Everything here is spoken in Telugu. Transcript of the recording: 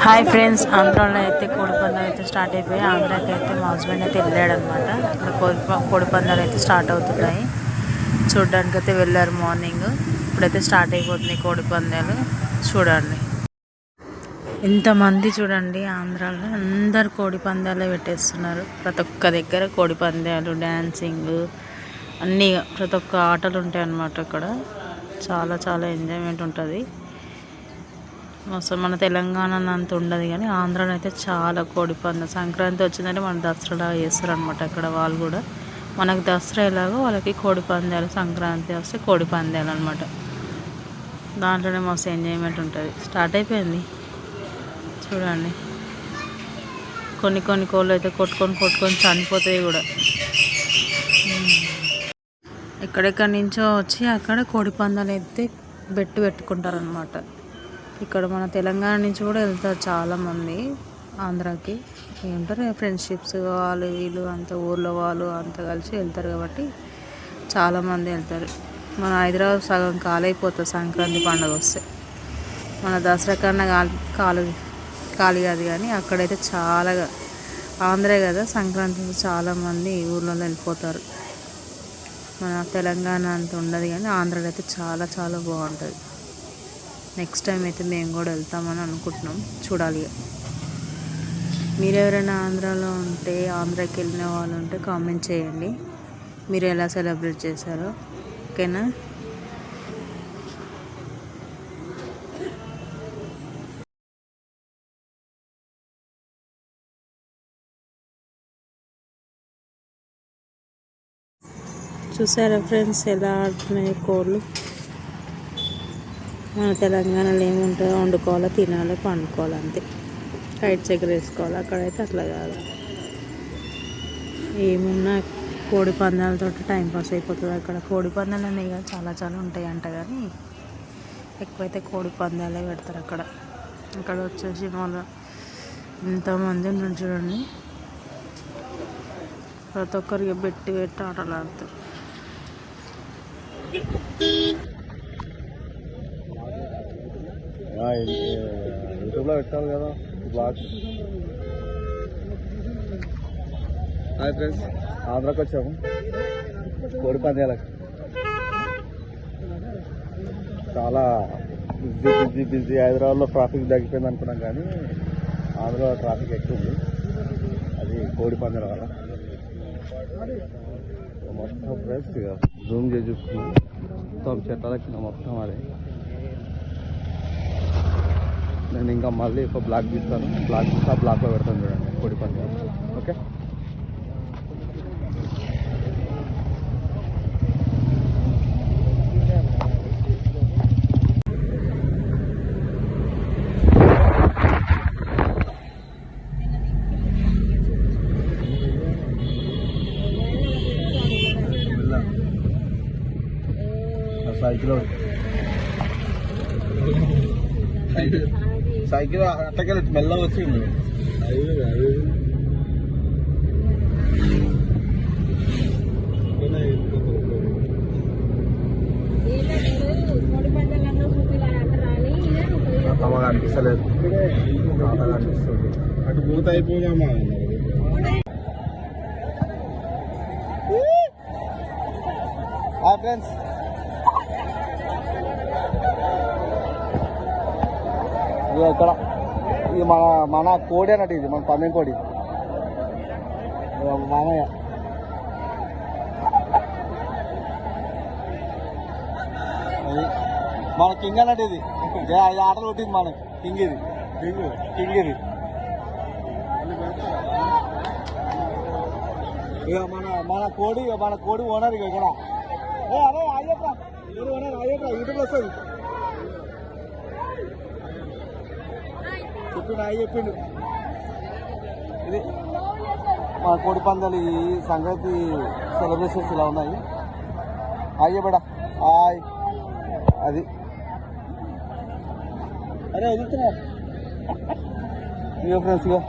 హాయ్ ఫ్రెండ్స్, ఆంధ్రాలో అయితే కోడిపందాలు అయితే స్టార్ట్ అయిపోయాయి. ఆంధ్రాకి అయితే మా హస్బెండ్ అయితే వెళ్ళాడు అనమాట. ఇక్కడ కోడిపందాలు అయితే స్టార్ట్ అవుతున్నాయి. చూడడానికి అయితే వెళ్ళారు మార్నింగ్. ఇప్పుడైతే స్టార్ట్ అయిపోతున్నాయి కోడిపందాలు. చూడండి ఇంతమంది, చూడండి ఆంధ్రాలో అందరు కోడిపందాలే పెట్టేస్తున్నారు. ప్రతి ఒక్క దగ్గర కోడిపందాలు, డ్యాన్సింగ్, అన్నీ ప్రతి ఒక్క ఆటలు ఉంటాయి అన్నమాట. ఇక్కడ చాలా చాలా ఎంజాయ్మెంట్ ఉంటుంది. అసలు మన తెలంగాణ అంత ఉండదు, కానీ ఆంధ్రాలో అయితే చాలా కోడిపందాలు. సంక్రాంతి వచ్చిందంటే మన దసరాలా చేస్తారు అనమాట. అక్కడ వాళ్ళు కూడా మనకు దసరా ఎలాగో వాళ్ళకి కోడిపందాలు, సంక్రాంతి వస్తే కోడిపందాలు అనమాట. దాంట్లోనే మస్తు ఎంజాయ్మెంట్ ఉంటుంది. స్టార్ట్ అయిపోయింది చూడండి. కొన్ని కోళ్ళు అయితే కొట్టుకొని చనిపోతాయి కూడా. ఎక్కడెక్కడి నుంచో వచ్చి అక్కడ కోడిపందాలు అయితే పెట్టుకుంటారనమాట. ఇక్కడ మన తెలంగాణ నుంచి కూడా వెళ్తారు చాలామంది ఆంధ్రాకి. ఏమంటారు ఫ్రెండ్షిప్స్, వాళ్ళు వీళ్ళు అంత ఊర్లో వాళ్ళు అంతా కలిసి వెళ్తారు కాబట్టి చాలామంది వెళ్తారు. మన హైదరాబాద్ సగం కాలైపోతుంది సంక్రాంతి పండుగ వస్తే. మన దసరా కన్నా ఖాళీ కాదు, కానీ అక్కడైతే చాలా, ఆంధ్రే కదా సంక్రాంతికి చాలామంది ఊర్లలో వెళ్ళిపోతారు. మన తెలంగాణ అంత ఉండదు, కానీ ఆంధ్రాలో అయితే చాలా చాలా బాగుంటుంది. నెక్స్ట్ టైం అయితే మేము కూడా వెళ్తామని అనుకుంటున్నాం. చూడాలి. మీరు ఎవరైనా ఆంధ్రాలో ఉంటే, ఆంధ్రాకి వెళ్ళిన వాళ్ళు ఉంటే కామెంట్ చేయండి మీరు ఎలా సెలబ్రేట్ చేశారో. ఓకేనా? చూసారా ఫ్రెండ్స్ ఎలా ఆడుతున్నాయి కోళ్ళు. మన తెలంగాణలో ఏముంటుందో, వండుకోవాలి, తినాలి, పండుకోవాలి, అంతే. కైట్స్ ఎగరేసుకోవాలి. అక్కడైతే అట్లా కాదు. ఏమున్నా కోడి పందాలతో టైంపాస్ అయిపోతుంది. అక్కడ కోడి పందాలు అనేవి చాలా చాలా ఉంటాయి అంట, కానీ ఎక్కువైతే కోడి పందాలే పెడతారు అక్కడ. అక్కడ వచ్చేసి మన ఎంతమంది ఉన్నారు చూడండి. ప్రతి ఒక్కరికి పెట్టి ఆటలు ఆడతారు. యూట్యూబ్లో పెట్టాలి కదా బ్లాగ్. హాయ్ ఫ్రెండ్స్, ఆంధ్రాకి వచ్చాము కోడి పందాలకు. చాలా బిజీ. హైదరాబాద్లో ట్రాఫిక్ తగ్గిపోయింది అనుకున్నాం, కానీ ఆంధ్రాలో ట్రాఫిక్ ఎక్కువ ఉంది. అది కోడి పందాల వల్ల. మొత్తం ఫ్రెండ్స్ జూమ్ చేసి చూసుకున్నాం. మొత్తం చెట్లకి మొత్తం అదే. నేను ఇంకా మళ్ళీ ఒక బ్లాక్ తీస్తాను. బ్లాక్లో పెడతాను చూడండి కోడి పందాలు. ఓకే, సైకిల్ అట్టకెళ్ళి మెల్లగా వచ్చింది. అమ్మగా అనిపిస్తలేదు, అనిపిస్తుంది. అటు పూత అయిపోయామా. ఫ్రెండ్స్, ఇక్కడ ఇది మన కోడి అన్నట్టు. ఇది మన పందెం కోడి మామయ్య. అది మన కింగ్ అన్నట్టు. ఇది 5 ఆటలు కొట్టింది మన కింగ్. ఇది కింగ్ ఇది. ఇక మన కోడి ఓనర్. ఇక ఇక్కడ అదే అయ్యప్ప ఓనర్. అయ్యప్ప యూట్యూబ్లో వస్తుంది. చెప్పిండు. ఇది మా కోడి పందాలు. ఈ సంక్రాంతి సెలబ్రేషన్స్ ఇలా ఉన్నాయి. అయ్యబడ హాయ్. అది అరే వదులుతున్నా. ఇక ఫ్రెండ్స్, ఇక